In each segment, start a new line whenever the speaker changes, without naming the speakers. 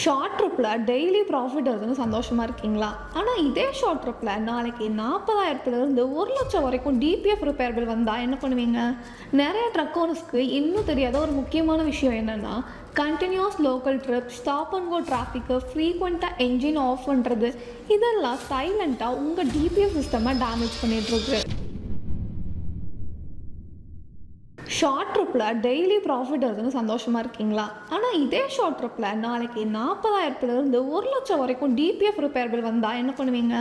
Short ட்ரிப்பில் daily profit வருதுன்னு சந்தோஷமாக இருக்கீங்களா? ஆனால் இதே ஷார்ட் ட்ரிப்பில் நாளைக்கு 40,000லேருந்து 1,00,000 வரைக்கும் டிபிஎஃப் ரிப்பேர் பில் வந்தால் என்ன பண்ணுவீங்க? நிறைய ட்ரக் ஓனர்ஸ்க்கு இன்னும் தெரியாத ஒரு முக்கியமான விஷயம் என்னென்னா, continuous local trip, stop and go traffic, ஃப்ரீக்வெண்ட்டாக என்ஜின் ஆஃப் பண்ணுறது, இதெல்லாம் சைலண்ட்டாக உங்கள் டிபிஎஃப் சிஸ்டமை டேமேஜ் பண்ணிகிட்ருக்கு. ஷார்ட் ட்ரிப்பில் டெய்லி ப்ராஃபிட் வருதுன்னு சந்தோஷமாக இருக்கீங்களா? ஆனால் இதே ஷார்ட் ட்ரிப்பில் நாளைக்கு 40,000லேருந்து 1,00,000 வரைக்கும் டிபிஎஃப் ரிப்பேர் பில் வந்தால் என்ன பண்ணுவீங்க?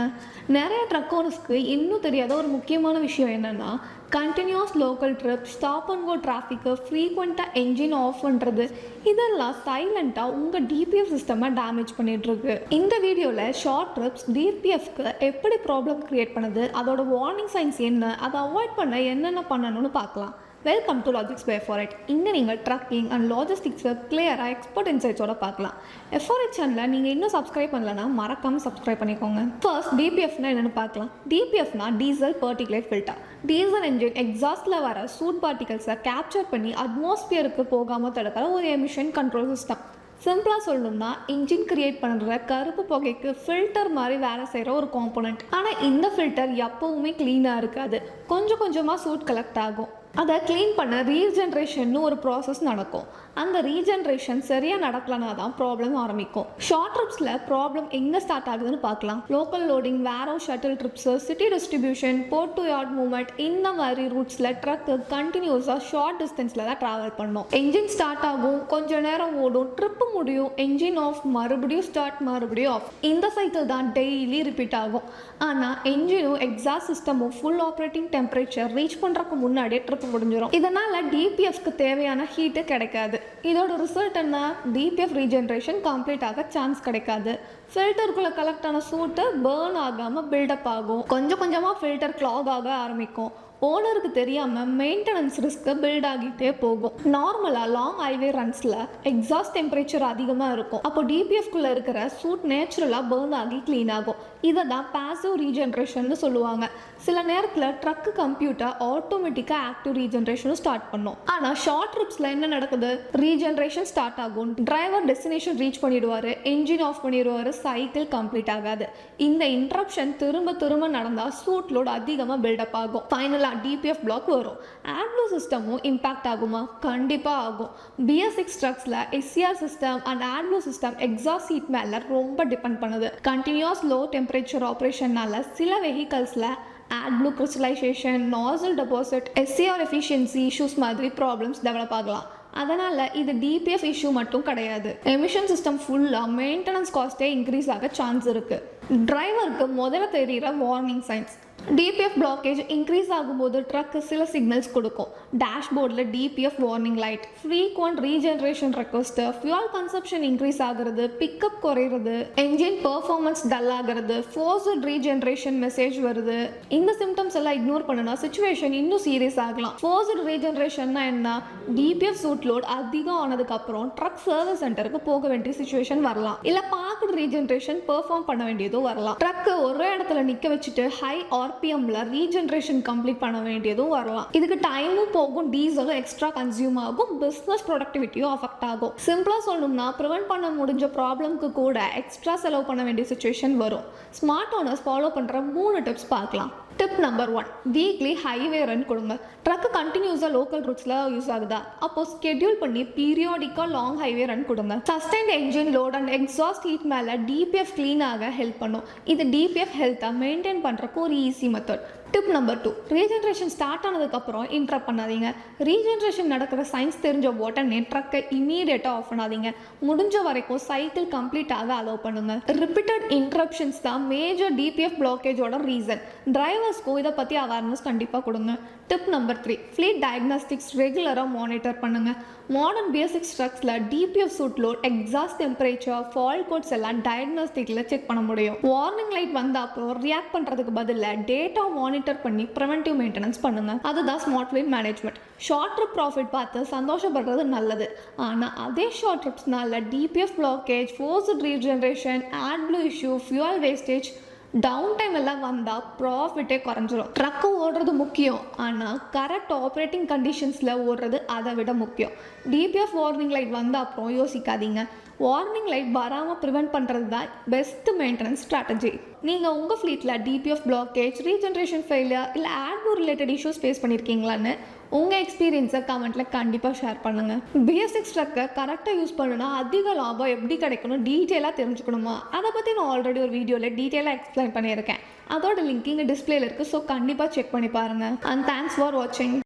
நிறைய ட்ரக் ஓனர்ஸ்க்கு இன்னும் தெரியாத ஒரு முக்கியமான விஷயம் என்னென்னா, continuous local trip, stop and go traffic, ஃப்ரீக்வெண்ட்டாக என்ஜின் ஆஃப் பண்ணுறது, இதெல்லாம் சைலண்ட்டாக உங்கள் டிபிஎஃப் சிஸ்டமை டேமேஜ் பண்ணிகிட்ருக்கு. இந்த வீடியோவில் ஷார்ட் ட்ரிப்ஸ் டிபிஎஃப்க்கு எப்படி ப்ராப்ளம் க்ரியேட் பண்ணுது, அதோட வார்னிங் சைன்ஸ் என்ன, அதை அவாய்ட் பண்ண என்னென்ன பண்ணணும்னு பார்க்கலாம். வெல்கம் டு லாஜிக்ஸ் பை எஃப்ஆர்எட். இங்கே நீங்கள் ட்ரக்கிங் அண்ட் லாஜிஸ்டிக்ஸை கிளியராக எக்ஸ்பர்ட் இன்சைட்ஸோட பார்க்கலாம். எஃப்ஆர்எட் சேனலில் நீங்கள் இன்னும் சப்ஸ்கிரைப் பண்ணலன்னா மறக்காமல் சப்ஸ்கிரைப் பண்ணிக்கோங்க. ஃபர்ஸ்ட் டிபிஎஃப்னா என்னென்னு பார்க்கலாம். டிபிஎஃப்னா diesel particulate filter. Diesel engine எக்ஸாஸ்டில் வர சூட் பார்ட்டிகல்ஸை கேப்சர் பண்ணி அட்மாஸ்பியருக்கு போகாமல் தடுக்கிற ஒரு எமிஷன் கண்ட்ரோல் சிஸ்டம். சிம்பிளாக சொல்லணும்னா, இன்ஜின் கிரியேட் பண்ணுற கருப்பு புகைக்கு ஃபில்டர் மாதிரி வேலை செய்கிற ஒரு காம்போனன்ட். ஆனால் இந்த ஃபில்டர் எப்போவுமே க்ளீனாக இருக்காது. கொஞ்சம் கொஞ்சமாக சூட் கலெக்ட் ஆகும். அதை க்ளீன் பண்ண ரீஜென்ரேஷன் ஒரு ப்ராசஸ் நடக்கும். அந்த ரீஜென்ரேஷன் சரியாக நடக்கலனா தான் ப்ராப்ளம் ஆரம்பிக்கும். ஷார்ட் ட்ரிப்ஸில் ப்ராப்ளம் எங்கே ஸ்டார்ட் ஆகுதுன்னு பார்க்கலாம். Local loading, warehouse shuttle trips, city distribution, port to yard movement, இந்த மாதிரி ரூட்ஸில் ட்ரக்கு கண்டினியூஸாக ஷார்ட் டிஸ்டன்ஸில் தான் ட்ராவல் பண்ணும். என்ஜின் ஸ்டார்ட் ஆகும், கொஞ்சம் நேரம் ஓடும், ட்ரிப்பு முடியும், என்ஜின் ஆஃப், மறுபடியும் ஸ்டார்ட், மறுபடியும் ஆஃப். இந்த சைக்கிள் தான் டெய்லி ரிப்பீட் ஆகும். ஆனால் என்ஜினும் எக்ஸாஸ்ட் சிஸ்டமும் ஃபுல் ஆப்ரேட்டிங் டெம்பரேச்சர் ரீச் பண்ணுறதுக்கு முன்னாடியே ட்ரிப் முடிஞ்சிடும். இதனால் டிபிஎஃப்க்கு தேவையான ஹீட்டு கிடைக்காது. இதோட ரிசல்ட் என்ன? டிபிஎஃப் ரீஜென்ரேஷன் கம்ப்ளீட் ஆக சான்ஸ் கிடைக்காது. ஃபில்டருக்குள்ளே கலெக்ட் ஆன சூட்டு பேர்ன் ஆகாமல் பில்டப் ஆகும். கொஞ்சம் கொஞ்சமாக ஃபில்டர் கிளாக் ஆக ஆரம்பிக்கும். ஓனருக்கு தெரியாமல் மெயின்டெனன்ஸ் ரிஸ்க்கு பில்ட் ஆகிட்டே போகும். நார்மலாக லாங் ஹைவே ரன்ஸில் எக்ஸாஸ்ட் டெம்பரேச்சர் அதிகமாக இருக்கும். அப்போ டிபிஎஃப்குள்ளே இருக்கிற சூட் நேச்சுரலாக பேர்ன் ஆகி க்ளீன் ஆகும். இதை தான் பாசிவ் ரீஜென்ரேஷன் சொல்லுவாங்க. சில நேரத்தில் ட்ரக்கு கம்ப்யூட்டர் ஆட்டோமேட்டிக்காக ஆக்டிவ் ரீஜென்ரேஷனும் ஸ்டார்ட் பண்ணும். ஆனால் ஷார்ட் ட்ரிப்ஸில் என்ன நடக்குது? ரீஜென்ரேஷன் ஸ்டார்ட் ஆகும், டிரைவர் டெஸ்டினேஷன் ரீச் பண்ணிடுவார், என்ஜின் ஆஃப் பண்ணிடுவார், சைக்கிள் கம்ப்ளீட் ஆகாது. இந்த இன்ட்ரப்ஷன் திரும்ப திரும்ப நடந்தால் சூட் லோட் அதிகமாக பில்டப் ஆகும். ஃபைனலாக டிபிஎஃப் பிளாக் வரும். ஆட்ப்ளூ சிஸ்டமும் இம்பாக்ட் ஆகுமா? கண்டிப்பாக ஆகும். BS6 ட்ரக்ஸில் SCR system and AdBlue system exhaust heat மேலே ரொம்ப டிபெண்ட் பண்ணுது. கண்டினியூஸ் லோ டெம்பரேச்சர் ஆப்ரேஷன்னால சில வெஹிக்கல்ஸில் AdBlue crystallisation, nozzle deposit, SCR efficiency issues மாதிரி ப்ராப்ளம்ஸ் டெவலப் ஆகலாம். அதனால் இது டிபிஎஃப் இஷ்யூ மட்டும் கிடையாது. எமிஷன் சிஸ்டம் ஃபுல்லாக மெயின்டெனன்ஸ் காஸ்ட்டே இன்க்ரீஸ் ஆக சான்ஸ் இருக்குது. டிரைவருக்கு முதல்ல தெரிகிற warning signs. DPF blockage increase ஆகும்போது ட்ரக்கு சில சிக்னல்ஸ் கொடுக்கும். டேஷ்போர்டில் DPF warning light, frequent regeneration request, fuel consumption increase ஆகிறது, பிக்கப் குறையிறது, என்ஜின் பெர்ஃபார்மன்ஸ் டல் ஆகிறது, ஃபோர்ஸ்ட் ரீஜென்ரேஷன் மெசேஜ் வருது. இந்த சிம்டம்ஸ் எல்லாம் இக்னோர் பண்ணுனா சிச்சுவேஷன் இன்னும் சீரியஸ் ஆகலாம். ஃபோர்ஸ்ட் ரீஜென்ரேஷன்னா என்ன? டிபிஎஃப் சூட் லோட் அதிகம் ஆனதுக்கப்புறம் ட்ரக் சர்வீஸ் சென்டருக்கு போக வேண்டிய சிச்சுவேஷன் வரலாம். இல்லை பார்க்குற ரீஜென்ரேஷன் பெர்ஃபார்ம் பண்ண வேண்டியதும் வரலாம். ட்ரக்கு ஒரே இடத்துல நிற்க வச்சுட்டு ஹை RPMல ரீஜென்ரேஷன் கம்ப்ளீட் பண்ண வேண்டியதும் வரலாம். இதுக்கு டைமும் போகும், டீசலும் எக்ஸ்ட்ரா கன்சியூம் ஆகும், பிஸ்னஸ் ப்ரொடக்டிவிட்டியும் அஃபெக்ட் ஆகும். சிம்பிளாக சொல்லணும்னா, ப்ரிவென்ட் பண்ண முடிஞ்ச ப்ராப்ளம்க்கு கூட எக்ஸ்ட்ரா செலவு பண்ண வேண்டிய சிச்சுவேஷன் வரும். ஸ்மார்ட் ஓனர்ஸ் ஃபாலோ பண்ணுற 3 டிப்ஸ் பார்க்கலாம். Tip number 1, weekly highway run கொடுங்க. ட்ரக்கு கண்டினியூஸாக லோக்கல் ரூட்ஸில் யூஸ் ஆகுதா? அப்போ ஸ்கெட்யூல் பண்ணி பீரியாடிக்காக லாங் ஹைவே ரன் கொடுங்க. Sustained engine load and exhaust heat மேலே டிபிஎஃப் க்ளீன் ஆக ஹெல்ப் பண்ணும். இது டிபிஎஃப் ஹெல்த்தை மெயின்டைன் பண்ணுறக்கு ஒரு easy method. Tip number 2, regeneration start ஆனதுக்கப்புறம் இன்ட்ரப்ட் பண்ணாதீங்க. ரீஜென்ரேஷன் நடக்கிற சைன்ஸ் தெரிஞ்ச உடனே ட்ரக்கை இமீடியட்டாக ஆஃப் பண்ணாதீங்க. முடிஞ்ச வரைக்கும் சைக்கிள் கம்ப்ளீட் ஆக அலோவ் பண்ணுங்க. ரிப்பீட்டட் இன்ட்ரப்ஷன்ஸ் தான் மேஜர் டிபிஎஃப் பிளாக்கேஜோட ரீசன். டிரைவர்ஸ்க்கும் இதை பற்றி அவேர்னஸ் கண்டிப்பாக கொடுங்க. டிப் நம்பர் 3, ஃப்ளீட் டயக்னாஸ்டிக்ஸ் ரெகுலராக மானிட்டர் பண்ணுங்கள். மாடர்ன் BS6 ட்ரக்ஸில் DPF soot load, exhaust temperature, fault codes எல்லாம் டயக்னாஸ்டிக்கில் செக் பண்ண முடியும். வார்னிங் லைட் வந்த அப்புறம் ரியாக்ட் பண்ணுறதுக்கு பதிலாக டேட்டா மானிட்டர் பண்ணி ப்ரிவென்டிவ் மெயின்டெனன்ஸ் பண்ணுங்க. அதுதான் ஸ்மார்ட் வெயில் மேனேஜ்மெண்ட். ஷார்ட் ட்ரிப் ப்ராஃபிட் பார்த்து சந்தோஷப்படுறது நல்லது. ஆனால் அதே ஷார்ட் ட்ரிப்ஸ்னால DPF blockage, forced regeneration, AdBlue issue, fuel wastage, down time எல்லாம் வந்தால் ப்ராஃபிட்டே குறைஞ்சிரும். ட்ரக்கு ஓடுறது முக்கியம், ஆனால் கரெக்ட் ஆப்ரேட்டிங் கண்டிஷன்ஸில் ஓடுறது அதை விட முக்கியம். டிபிஎஃப் வார்னிங் லைட் வந்த அப்புறம் யோசிக்காதீங்க. வார்னிங் லைட் வராமல் ப்ரிவெண்ட் பண்ணுறது தான் பெஸ்ட் மெயின்டெனன்ஸ் ஸ்ட்ராட்டஜி. நீங்கள் உங்கள் ஃப்ளீட்டில் டிபிஎஃப் பிளாக்கேஜ், ரீஜென்ரேஷன் ஃபெயிலியர் இல்லை ஆட்போர் ரிலேட்டட் இஷ்யூஸ் ஃபேஸ் பண்ணியிருக்கீங்களான்னு உங்கள் எக்ஸ்பீரியன்ஸை கமெண்ட்டில் கண்டிப்பாக ஷேர் பண்ணுங்கள். BS6 ட்ரக்கை கரெக்டாக யூஸ் பண்ணுன்னா அதிக லாபம் எப்படி கிடைக்கணும் டீட்டெயிலாக தெரிஞ்சுக்கணுமா, அதை பற்றி நான் ஆல்ரெடி ஒரு வீடியோவில் டீட்டெயிலாக எக்ஸ்பிளைன் பண்ணியிருக்கேன். அதோட லிங்க் இங்கே டிஸ்பிளேல இருக்குது. ஸோ கண்டிப்பாக செக் பண்ணி பாருங்கள். அண்ட் தேங்க்ஸ் ஃபார் வாட்சிங்.